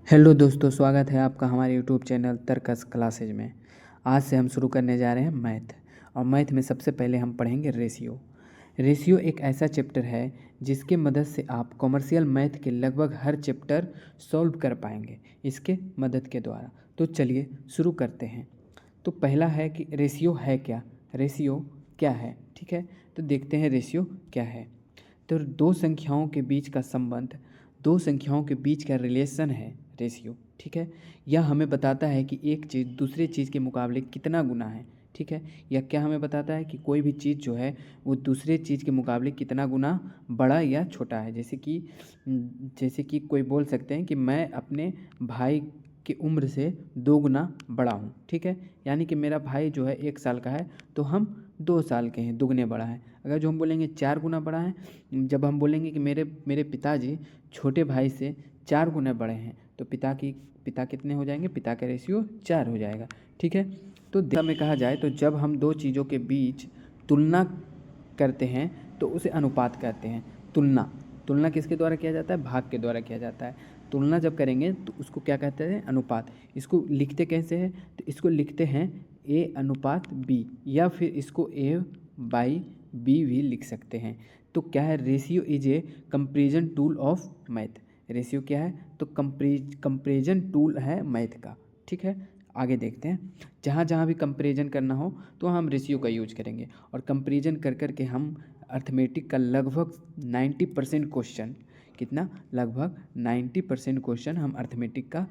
Hello दोस्तों, स्वागत है आपका हमारे यूट्यूब चैनल तर्कस क्लासेज में। आज से हम शुरू करने जा रहे हैं मैथ। और मैथ में सबसे पहले हम पढ़ेंगे रेशियो। रेशियो एक ऐसा चैप्टर है जिसके मदद से आप कॉमर्शियल मैथ के लगभग हर चैप्टर सॉल्व कर पाएंगे इसके मदद के द्वारा। तो चलिए शुरू करते हैं। तो पहला है कि रेशियो है क्या। रेशियो क्या है, ठीक है। तो देखते हैं रेशियो क्या है। तो दो संख्याओं के बीच का संबंध, दो संख्याओं के बीच का रिलेशन है रेशियो, ठीक है। यह हमें बताता है कि एक चीज़ दूसरे चीज़ के मुकाबले कितना गुना है, ठीक है। यह क्या हमें बताता है कि कोई भी चीज़ जो है वो दूसरे चीज़ के मुकाबले कितना गुना बड़ा या छोटा है। जैसे कि कोई बोल सकते हैं कि मैं अपने भाई की उम्र से 2 गुना बड़ा हूँ, ठीक है। यानी कि मेरा भाई जो है 1 साल का है तो हम 2 साल के हैं, दुगने बड़ा है। अगर जो हम बोलेंगे 4 गुना बड़ा है, जब हम बोलेंगे कि मेरे पिताजी छोटे भाई से 4 गुना बड़े हैं, तो पिता कितने हो जाएंगे, पिता का रेशियो 4 हो जाएगा, ठीक है। तो देखा में कहा जाए तो जब हम दो चीज़ों के बीच तुलना करते हैं तो उसे अनुपात कहते हैं। तुलना तुलना किसके द्वारा किया जाता है, भाग के द्वारा किया जाता है। तुलना जब करेंगे तो उसको क्या कहते हैं, अनुपात। इसको लिखते कैसे हैं, तो इसको लिखते हैं A/B, या फिर इसको A/B भी लिख सकते हैं। तो क्या है, ratio is a comparison tool of math. Ratio क्या है, तो कंपेरिजन टूल है मैथ का, ठीक है। आगे देखते हैं। जहाँ जहाँ भी कंपेरिजन करना हो तो हम रेशियो का यूज करेंगे, और कंपेरिजन कर कर के हम अर्थमेटिक का लगभग 90% क्वेश्चन, कितना, लगभग 90% क्वेश्चन हम अर्थमेटिक का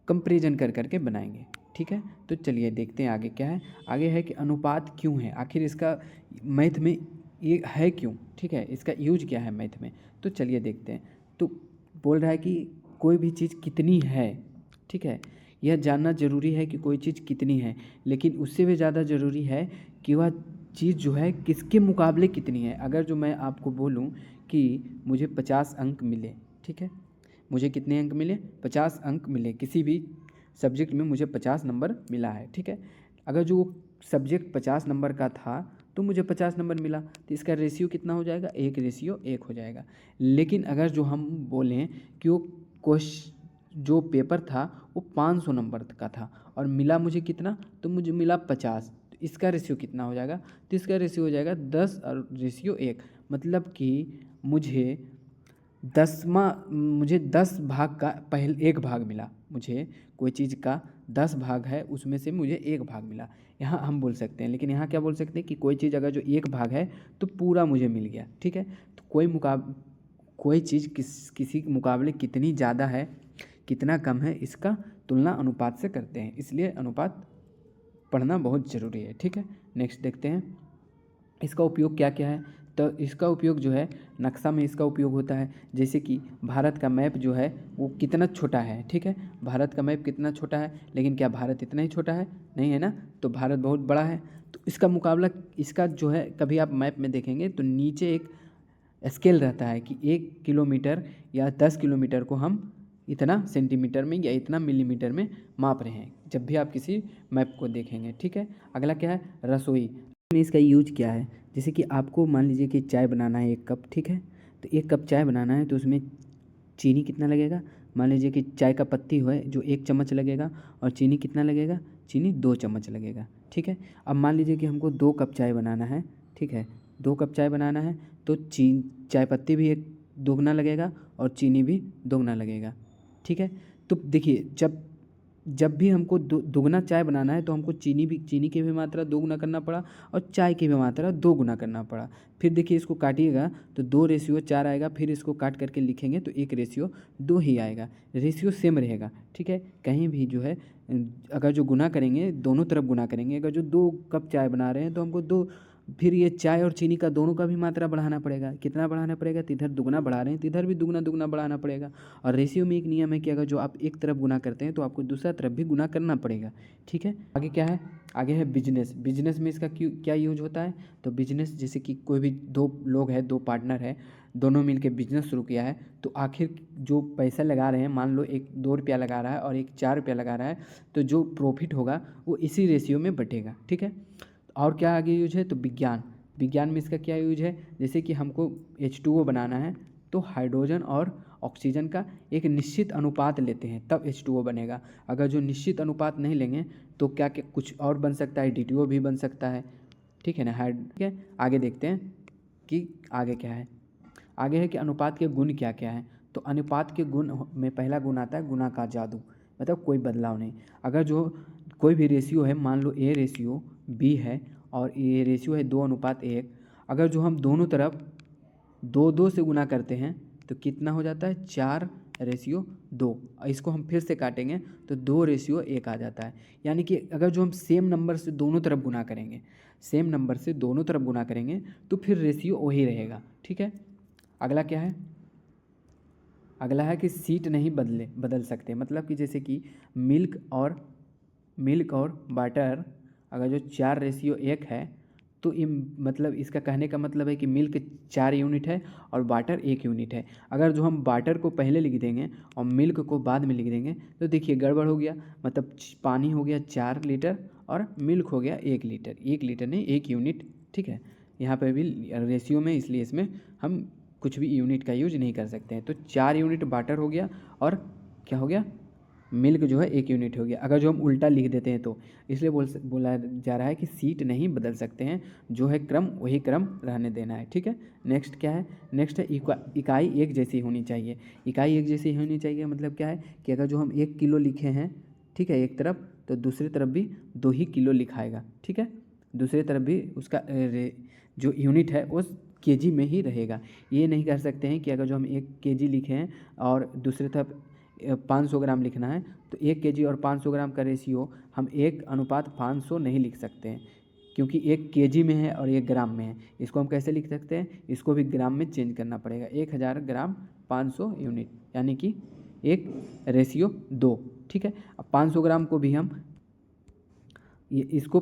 कंपेरिजन कर कर के बनाएंगे, ठीक है। तो चलिए देखते हैं आगे क्या है। आगे है कि अनुपात क्यों है, आखिर इसका मैथ में ये है क्यों, ठीक है, इसका यूज क्या है मैथ में। तो चलिए देखते हैं। तो बोल रहा है कि कोई भी चीज़ कितनी है, ठीक है। यह जानना ज़रूरी है कि कोई चीज़ कितनी है, लेकिन उससे भी ज़्यादा ज़रूरी है कि वह चीज़ जो है किसके मुकाबले कितनी है। अगर जो मैं आपको बोलूं कि मुझे 50 अंक मिले, ठीक है, मुझे कितने अंक मिले, 50 अंक मिले, किसी भी सब्जेक्ट में मुझे 50 नंबर मिला है, ठीक है। अगर जो सब्जेक्ट 50 नंबर का था तो मुझे 50 नंबर मिला, तो इसका रेशियो कितना हो जाएगा, 1/1 हो जाएगा। लेकिन अगर जो हम बोलें कि वो जो पेपर था वो 500 नंबर का था और मिला मुझे कितना, तो मुझे मिला 50, तो इसका रेशियो कितना हो जाएगा, तो इसका रेशियो हो जाएगा 10/1। मतलब कि मुझे मुझे 10 भाग का पहले 1 भाग मिला। मुझे कोई चीज़ का 10 भाग है, उसमें से मुझे 1 भाग मिला, यहाँ हम बोल सकते हैं। लेकिन यहाँ क्या बोल सकते हैं कि कोई चीज़ अगर जो 1 भाग है तो पूरा मुझे मिल गया, ठीक है। तो कोई चीज़ किसी के मुकाबले कितनी ज़्यादा है, कितना कम है, इसका तुलना अनुपात से करते हैं। इसलिए अनुपात पढ़ना बहुत ज़रूरी है, ठीक है। नेक्स्ट देखते हैं इसका उपयोग क्या क्या है। तो इसका उपयोग जो है, नक्शा में इसका उपयोग होता है। जैसे कि भारत का मैप जो है वो कितना छोटा है, ठीक है। भारत का मैप कितना छोटा है, लेकिन क्या भारत इतना ही छोटा है, नहीं है ना। तो भारत बहुत बड़ा है। तो इसका मुकाबला, इसका जो है, कभी आप मैप में देखेंगे तो नीचे एक स्केल रहता है कि 1 किलोमीटर या 10 किलोमीटर को हम इतना सेंटीमीटर में या इतना मिलीमीटर में माप रहे हैं, जब भी आप किसी मैप को देखेंगे, ठीक है। अगला क्या है, रसोई में इसका यूज क्या है। जैसे कि आपको मान लीजिए कि चाय बनाना है 1 कप, ठीक है। तो 1 कप चाय बनाना है तो उसमें चीनी कितना लगेगा। मान लीजिए कि चाय का पत्ती है जो 1 चम्मच लगेगा, और चीनी कितना लगेगा, चीनी 2 चम्मच लगेगा, ठीक है। अब मान लीजिए कि हमको 2 कप चाय बनाना है, ठीक है। 2 कप चाय बनाना है तो चाय पत्ती भी एक दोगुना लगेगा और चीनी भी दोगुना लगेगा, ठीक है। तो देखिए, जब भी हमको दोगुना चाय बनाना है तो हमको चीनी की भी मात्रा 2 गुना करना पड़ा और चाय की भी मात्रा 2 गुना करना पड़ा। फिर देखिए इसको काटिएगा तो 2/4 आएगा, फिर इसको काट करके लिखेंगे तो 1/2 ही आएगा। रेशियो सेम रहेगा, ठीक है। कहीं भी जो है, अगर जो गुना करेंगे दोनों तरफ गुना करेंगे। अगर जो 2 कप चाय बना रहे हैं तो हमको दो, फिर ये चाय और चीनी का दोनों का भी मात्रा बढ़ाना पड़ेगा। कितना बढ़ाना पड़ेगा, तो इधर दुगना बढ़ा रहे हैं तो इधर भी दुगना दुगना बढ़ाना पड़ेगा। और रेशियो में एक नियम है कि अगर जो आप एक तरफ गुना करते हैं तो आपको दूसरा तरफ भी गुना करना पड़ेगा, ठीक है। आगे क्या है, आगे है बिजनेस। बिजनेस में इसका क्या यूज होता है, तो बिजनेस जैसे कि कोई भी 2 लोग हैं, 2 पार्टनर है, दोनों मिलकर बिजनेस शुरू किया है, तो आखिर जो पैसा लगा रहे हैं, मान लो एक 2 रुपया लगा रहा है और एक 4 रुपया लगा रहा है, तो जो प्रॉफिट होगा वो इसी रेशियो में बटेगा, ठीक है। और क्या आगे यूज है, तो विज्ञान। विज्ञान में इसका क्या यूज है, जैसे कि हमको H2O बनाना है तो हाइड्रोजन और ऑक्सीजन का एक निश्चित अनुपात लेते हैं तब H2O बनेगा। अगर जो निश्चित अनुपात नहीं लेंगे तो क्या क्या कुछ और बन सकता है, DTO भी बन सकता है, ठीक है ना। ठीक है, आगे देखते हैं कि आगे क्या है। आगे है कि अनुपात के गुण क्या क्या हैं। तो अनुपात के गुण में पहला गुण आता है गुणा का जादू, मतलब कोई बदलाव नहीं। अगर जो कोई भी रेशियो है, मान लो A रेशियो B है और ये रेशियो है 2:1, अगर जो हम दोनों तरफ 2 से गुना करते हैं तो कितना हो जाता है 4:2। इसको हम फिर से काटेंगे तो 2:1 आ जाता है। यानी कि अगर जो हम सेम नंबर से दोनों तरफ गुना करेंगे, सेम नंबर से दोनों तरफ गुना करेंगे तो फिर रेशियो वही रहेगा, ठीक है। अगला क्या है, अगला है कि सीट नहीं बदल सकते, मतलब कि जैसे कि मिल्क और बटर अगर जो 4:1 है तो ये मतलब इसका कहने का मतलब है कि मिल्क 4 यूनिट है और वाटर 1 यूनिट है। अगर जो हम वाटर को पहले लिख देंगे और मिल्क को बाद में लिख देंगे तो देखिए गड़बड़ हो गया, मतलब पानी हो गया 4 लीटर और मिल्क हो गया 1 लीटर, 1 लीटर नहीं 1 यूनिट, ठीक है। यहाँ पर भी रेशियो में, इसलिए इसमें हम कुछ भी यूनिट का यूज नहीं कर सकते हैं। तो 4 यूनिट वाटर हो गया और क्या हो गया, मिल्क जो है 1 यूनिट हो गया। अगर जो हम उल्टा लिख देते हैं तो इसलिए बोला जा रहा है कि सीट नहीं बदल सकते हैं, जो है क्रम वही क्रम रहने देना है, ठीक है। नेक्स्ट क्या है, नेक्स्ट है इकाई एक जैसी होनी चाहिए। इकाई एक जैसी होनी चाहिए मतलब क्या है कि अगर जो हम 1 किलो लिखे हैं, ठीक है, एक तरफ, तो दूसरी तरफ भी 2 ही किलो लिखाएगा, ठीक है। दूसरी तरफ भी उसका जो यूनिट है वो केजी में ही रहेगा। ये नहीं कर सकते हैं कि अगर जो हम 1 केजी लिखे हैं और दूसरी तरफ 500 ग्राम लिखना है तो 1 केजी और 500 ग्राम का रेशियो हम 1:500 नहीं लिख सकते हैं, क्योंकि 1 केजी में है और 1 ग्राम में है। इसको हम कैसे लिख सकते हैं, इसको भी ग्राम में चेंज करना पड़ेगा। 1000 ग्राम 500 यूनिट, यानी कि 1:2, ठीक है। अब 500 ग्राम को भी हम इसको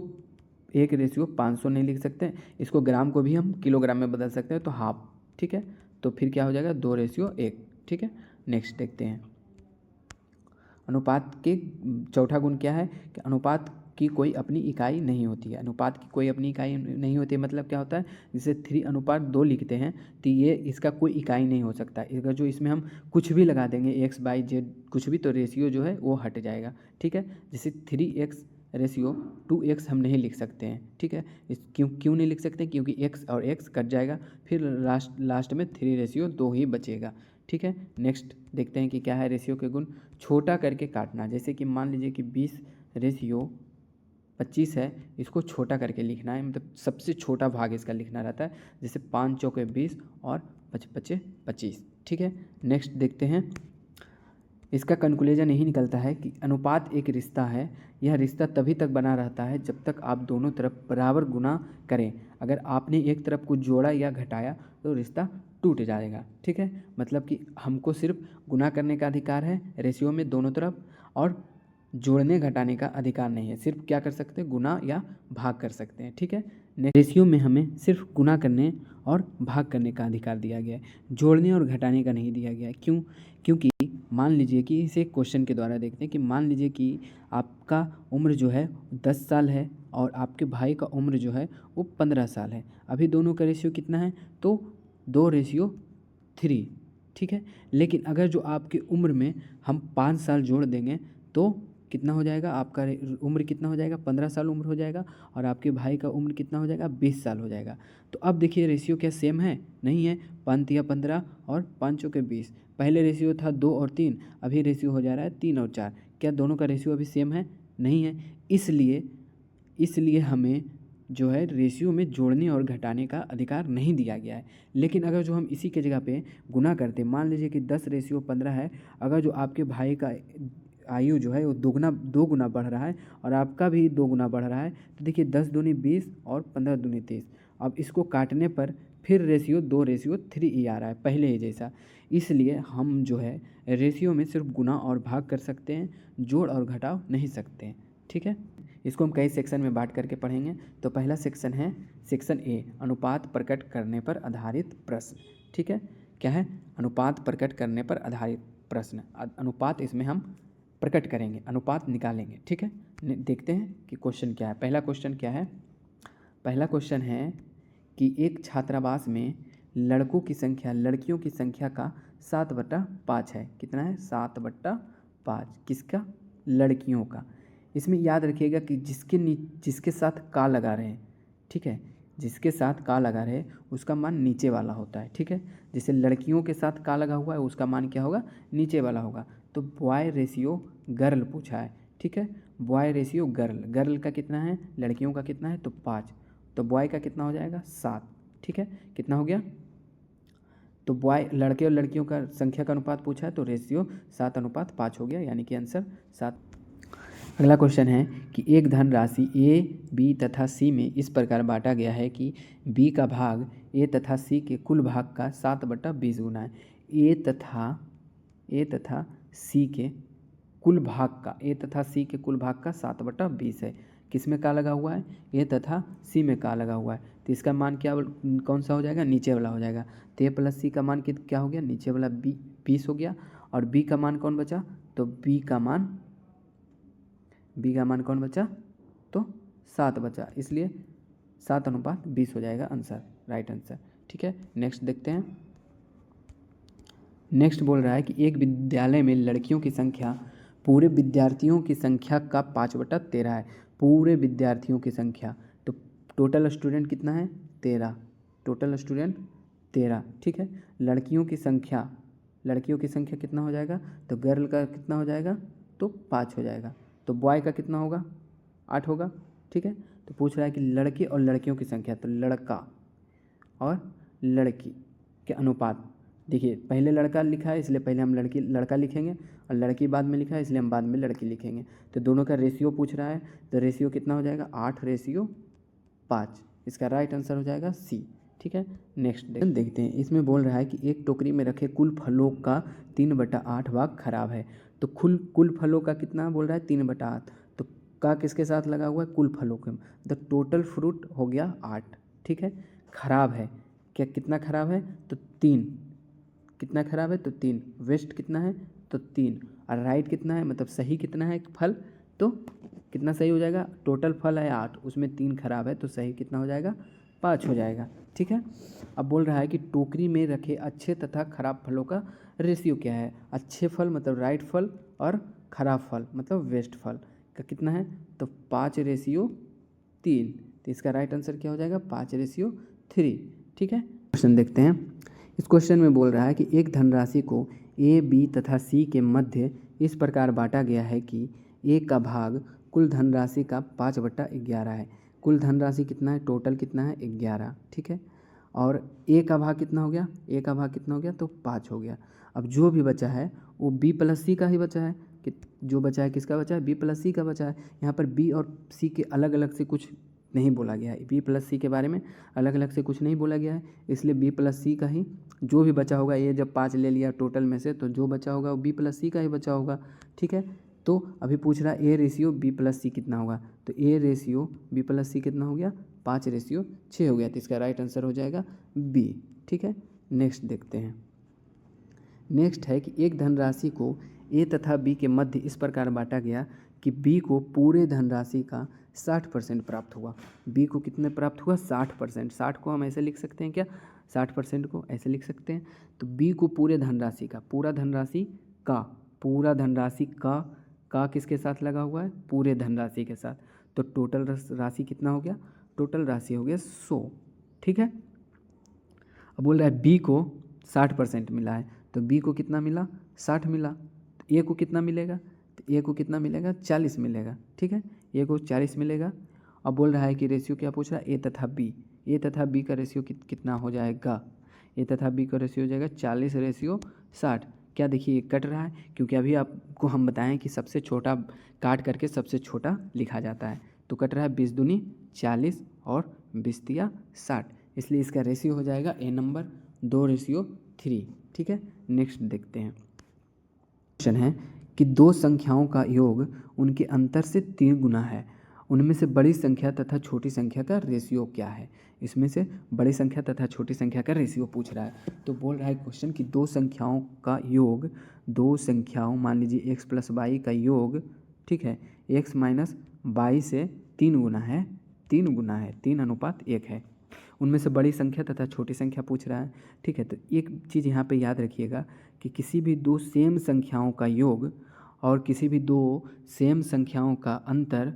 1:500 नहीं लिख सकते, इसको ग्राम को भी हम किलोग्राम में बदल सकते हैं, तो हाफ, ठीक है। तो फिर क्या हो जाएगा 2:1, ठीक है। नेक्स्ट देखते हैं अनुपात के चौथा गुण क्या है कि अनुपात की कोई अपनी इकाई नहीं होती है। अनुपात की कोई अपनी इकाई नहीं होती है मतलब क्या होता है, जैसे 3:2 लिखते हैं तो ये इसका कोई इकाई नहीं हो सकता। अगर जो इसमें हम कुछ भी लगा देंगे x/z कुछ भी, तो रेशियो जो है वो हट जाएगा, ठीक है। जैसे 3x रेशियो 2x हम नहीं लिख सकते हैं, ठीक है। क्यों नहीं लिख सकते, क्योंकि x और x कट जाएगा, फिर लास्ट में 3:2 ही बचेगा, ठीक है। नेक्स्ट देखते हैं कि क्या है रेशियो के गुण। छोटा करके काटना, जैसे कि मान लीजिए कि 20:25 है, इसको छोटा करके लिखना है, मतलब सबसे छोटा भाग इसका लिखना रहता है। जैसे 5 चौके 20 और 5 पचे 25, ठीक है। नेक्स्ट देखते हैं, इसका कंक्लूजन यही निकलता है कि अनुपात एक रिश्ता है। यह रिश्ता तभी तक बना रहता है जब तक आप दोनों तरफ बराबर गुना करें। अगर आपने एक तरफ को जोड़ा या घटाया तो रिश्ता टूट जाएगा, ठीक है। मतलब कि हमको सिर्फ गुना करने का अधिकार है रेशियो में दोनों तरफ, और जोड़ने घटाने का अधिकार नहीं है। सिर्फ क्या कर सकते हैं, गुना या भाग कर सकते हैं, ठीक है। रेशियो में हमें सिर्फ गुना करने और भाग करने का अधिकार दिया गया है, जोड़ने और घटाने का नहीं दिया गया है। क्यों, क्योंकि मान लीजिए कि इसे क्वेश्चन के द्वारा देखते हैं कि मान लीजिए कि आपका उम्र जो है 10 साल है और आपके भाई का उम्र जो है वो 15 साल है। अभी दोनों का रेशियो कितना है, तो 2:3, ठीक है। लेकिन अगर जो आपकी उम्र में हम 5 साल जोड़ देंगे तो कितना हो जाएगा, आपका उम्र कितना हो जाएगा, 15 साल उम्र हो जाएगा, और आपके भाई का उम्र कितना हो जाएगा, 20 साल हो जाएगा। तो अब देखिए रेशियो क्या सेम है, नहीं है। 5×3 और 5×20, पहले रेशियो था 2 और 3, अभी रेशियो हो जा रहा है 3 और 4। क्या दोनों का रेशियो अभी सेम है, नहीं है। इसलिए हमें जो है रेशियो में जोड़ने और घटाने का अधिकार नहीं दिया गया है। लेकिन अगर जो हम इसी के जगह पे गुना करते, मान लीजिए कि 10:15 है, अगर जो आपके भाई का आयु जो है वो 2 गुना बढ़ रहा है और आपका भी 2 गुना बढ़ रहा है, तो देखिए 10 दूनी 20 और 15 दूनी 30। अब इसको काटने पर फिर रेशियो 2:3 ही आ रहा है, पहले ही जैसा। इसलिए हम जो है रेशियो में सिर्फ गुना और भाग कर सकते हैं, जोड़ और घटाव नहीं सकते हैं, ठीक है। इसको हम कई सेक्शन में बांट करके पढ़ेंगे। तो पहला सेक्शन है सेक्शन ए, अनुपात प्रकट करने पर आधारित प्रश्न, ठीक है। क्या है, अनुपात प्रकट करने पर आधारित प्रश्न। अनुपात इसमें हम प्रकट करेंगे, अनुपात निकालेंगे, ठीक है। देखते हैं कि क्वेश्चन क्या है। पहला क्वेश्चन क्या है, पहला क्वेश्चन है कि एक छात्रावास में लड़कों की संख्या लड़कियों की संख्या का 7/5 है। कितना है? 7/5। किसका? लड़कियों का। इसमें याद रखिएगा कि जिसके साथ का लगा रहे हैं, ठीक है, जिसके साथ का लगा रहे उसका मान नीचे वाला होता है। ठीक है, जैसे लड़कियों के साथ का लगा हुआ है उसका मान क्या होगा? नीचे वाला होगा। तो बॉय रेशियो गर्ल पूछा है। ठीक है, बॉय रेशियो गर्ल, गर्ल का कितना है? लड़कियों का कितना है? तो 5। तो बॉय का कितना हो जाएगा? 7। ठीक है, कितना हो गया? तो बॉय लड़के और लड़कियों का संख्या का अनुपात पूछा है तो रेशियो 7/5 हो गया, यानी कि आंसर 7। अगला क्वेश्चन है कि एक धनराशि ए, बी तथा सी में इस प्रकार बांटा गया है कि बी का भाग ए तथा सी के कुल भाग का 7/20 गुना है। ए तथा सी के कुल भाग का 7/20 है। किस में का लगा हुआ है? ए तथा सी में का लगा हुआ है। तो इसका मान क्या कौन सा हो जाएगा? नीचे वाला हो जाएगा। तो ए प्लस सी का मान क्या हो गया? नीचे वाला 20 हो गया। और बी का मान कौन बचा? तो बी का मान कौन बचा? तो 7 बचा, इसलिए 7/20 हो जाएगा आंसर, राइट आंसर। ठीक है, नेक्स्ट देखते हैं। नेक्स्ट बोल रहा है कि एक विद्यालय में लड़कियों की संख्या पूरे विद्यार्थियों की संख्या का 5/13 है। पूरे विद्यार्थियों की संख्या, तो टोटल स्टूडेंट कितना है? 13। Total student 13। ठीक है, लड़कियों की संख्या कितना हो जाएगा? तो गर्ल का कितना हो जाएगा? तो 5 हो जाएगा। तो बॉय का कितना होगा? 8 होगा। ठीक है, तो पूछ रहा है कि लड़के और लड़कियों की संख्या, तो लड़का और लड़की के अनुपात। देखिए, पहले लड़का लिखा है इसलिए पहले हम लड़का लिखेंगे, और लड़की बाद में लिखा है इसलिए हम बाद में लड़की लिखेंगे। तो दोनों का रेशियो पूछ रहा है, तो रेशियो कितना हो जाएगा? 8/5। इसका राइट आंसर हो जाएगा सी। ठीक है, नेक्स्ट देखते हैं। इसमें बोल रहा है कि एक टोकरी में रखे कुल फलों का 3/8 भाग खराब है। तो कुल फलों का कितना बोल रहा है? 3/8। तो का किसके साथ लगा हुआ है? कुल फलों के। द टोटल फ्रूट हो गया 8। ठीक है, खराब है, क्या कितना खराब है? तो 3। कितना खराब है? तो 3। वेस्ट कितना है? तो 3। और राइट कितना है, मतलब सही कितना है फल? तो कितना सही हो जाएगा? टोटल फल है 8, उसमें 3 खराब है, तो सही कितना हो जाएगा? 5 हो जाएगा। ठीक है, अब बोल रहा है कि टोकरी में रखे अच्छे तथा खराब फलों का रेशियो क्या है? अच्छे फल मतलब राइट फल, और खराब फल मतलब वेस्ट फल का कितना है? तो 5/3। तो इसका राइट आंसर क्या हो जाएगा? 5/3। ठीक है, क्वेश्चन देखते हैं। इस क्वेश्चन में बोल रहा है कि एक धनराशि को ए, बी तथा सी के मध्य इस प्रकार बांटा गया है कि ए का भाग कुल धनराशि का 5/11 है। कुल धनराशि कितना है? टोटल कितना है? 11। ठीक है, और ए का भाग कितना हो गया? ए का भाग कितना हो गया? तो 5 हो गया। अब जो भी बचा है वो बी प्लस सी का ही बचा है। कि जो बचा है किसका बचा है? बी प्लस सी का बचा है। यहाँ पर बी और सी के अलग अलग से कुछ नहीं बोला गया है, बी प्लस सी के बारे में अलग अलग से कुछ नहीं बोला गया है, इसलिए बी प्लस सी का ही जो भी बचा होगा। ये जब 5 ले लिया टोटल में से, तो जो बचा होगा वो बी प्लस सी का ही बचा होगा। ठीक है, तो अभी पूछ रहा है ए रेशियो बी प्लस सी कितना होगा? तो ए रेशियो बी प्लस सी कितना हो गया? 5/6 हो गया। तो इसका राइट आंसर हो जाएगा बी। ठीक है, नेक्स्ट देखते हैं। नेक्स्ट है कि एक धनराशि को ए तथा बी के मध्य इस प्रकार बांटा गया कि बी को पूरे धनराशि का 60% प्राप्त हुआ। बी को कितने प्राप्त हुआ? 60%। 60 को हम ऐसे लिख सकते हैं क्या? 60% को ऐसे लिख सकते हैं। तो बी को पूरे धनराशि का, पूरा धनराशि का किसके साथ लगा हुआ है? पूरे धनराशि के साथ। तो टोटल राशि कितना हो गया? टोटल राशि हो गया 100। ठीक है, अब बोल रहा है बी को 60% मिला है, तो बी को कितना मिला? 60 मिला। तो ए को कितना मिलेगा? तो ए को कितना मिलेगा? 40 मिलेगा। ठीक है, ए को 40 मिलेगा। अब बोल रहा है कि रेशियो क्या पूछ रहा है? ए तथा बी। ए तथा बी का रेशियो कितना हो जाएगा? ए तथा बी का रेशियो हो जाएगा 40/60। क्या देखिए कट रहा है, क्योंकि अभी आपको हम बताएं कि सबसे छोटा काट करके सबसे छोटा लिखा जाता है। तो कट रहा है 20 दूनी 40 और 20 तिया 60, इसलिए इसका रेशियो हो जाएगा ए नंबर 2/3। ठीक है, नेक्स्ट देखते हैं। क्वेश्चन है कि दो संख्याओं का योग उनके अंतर से 3 गुना है, उनमें से बड़ी संख्या तथा छोटी संख्या का रेशियो क्या है? इसमें से बड़ी संख्या तथा छोटी संख्या का रेशियो पूछ रहा है। तो बोल रहा है क्वेश्चन कि दो संख्याओं का योग, दो संख्याओं मान लीजिए x + y का योग, ठीक है, x - y से 3 गुना है, 3/1 है, उनमें से बड़ी संख्या तथा छोटी संख्या पूछ रहा है। ठीक है, तो एक चीज़ यहाँ पे याद रखिएगा कि किसी भी दो सेम संख्याओं का योग और किसी भी दो सेम संख्याओं का अंतर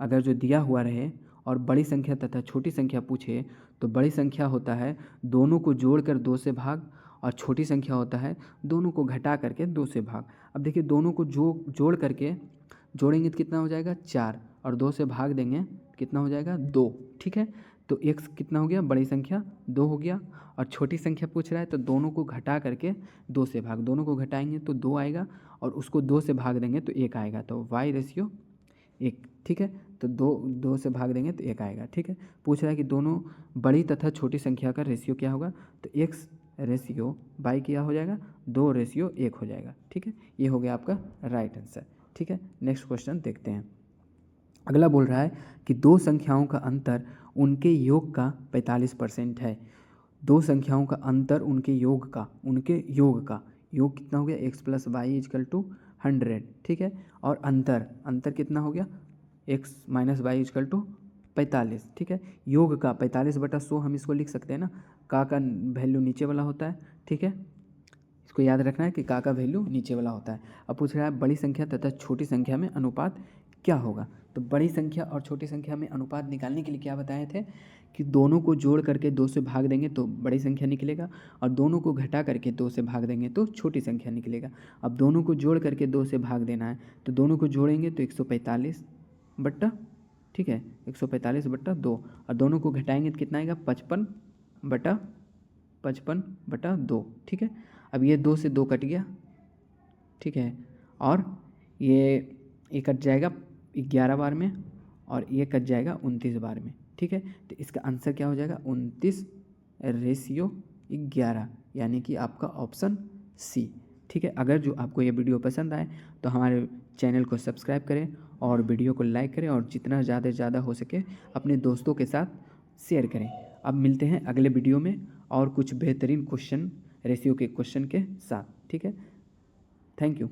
अगर जो दिया हुआ रहे और बड़ी संख्या तथा छोटी संख्या पूछे तो बड़ी संख्या होता है दोनों को जोड़कर 2 से भाग और छोटी संख्या होता है दोनों को घटा करके 2 से भाग। अब देखिए दोनों को जोड़ करके जोड़ेंगे तो कितना हो जाएगा 4 और 2 से भाग देंगे कितना हो जाएगा 2। ठीक है, तो x कितना हो गया, बड़ी संख्या 2 हो गया और छोटी संख्या पूछ रहा है तो दोनों को घटा करके 2 से भाग, दोनों को घटाएंगे तो 2 आएगा और उसको 2 से भाग देंगे तो 1 आएगा, तो y रेशियो 1। ठीक है, तो 2 से भाग देंगे तो 1 आएगा। ठीक है, पूछ रहा है कि दोनों बड़ी तथा छोटी संख्या का रेशियो क्या होगा, तो x रेशियो बाई क्या हो जाएगा 2 रेशियो 1 हो जाएगा। ठीक है, ये हो गया आपका राइट आंसर। ठीक है, नेक्स्ट क्वेश्चन देखते हैं। अगला बोल रहा है कि दो संख्याओं का अंतर उनके योग का 45% है। दो संख्याओं का अंतर उनके योग का योग कितना हो गया x + y = 100। ठीक है, और अंतर कितना हो गया x - y = 45। ठीक है, योग का 45/100 हम इसको लिख सकते हैं ना, का वैल्यू नीचे वाला होता है। ठीक है, इसको याद रखना है कि का वैल्यू नीचे वाला होता है। अब पूछ रहा है बड़ी संख्या तथा छोटी संख्या में अनुपात क्या होगा, तो बड़ी संख्या और छोटी संख्या में अनुपात निकालने के लिए क्या बताए थे कि दोनों को जोड़ करके 2 से भाग देंगे तो बड़ी संख्या निकलेगा और दोनों को घटा करके 2 से भाग देंगे तो छोटी संख्या निकलेगा। अब दोनों को जोड़ करके 2 से भाग देना है तो दोनों को जोड़ेंगे तो 145 बट्टा, ठीक है 145/2 और दोनों को घटाएंगे तो कितना आएगा 55/2। ठीक है, अब ये 2 से 2 कट गया। ठीक है, और ये कट जाएगा 11 बार में और ये कट जाएगा 29 बार में। ठीक है, तो इसका आंसर क्या हो जाएगा 29/11, यानी कि आपका ऑप्शन सी। ठीक है, अगर जो आपको ये वीडियो पसंद आए तो हमारे चैनल को सब्सक्राइब करें और वीडियो को लाइक करें और जितना ज़्यादा से ज़्यादा हो सके अपने दोस्तों के साथ शेयर करें। अब मिलते हैं अगले वीडियो में और कुछ बेहतरीन क्वेश्चन रेशियो के क्वेश्चन के साथ। ठीक है, थैंक यू।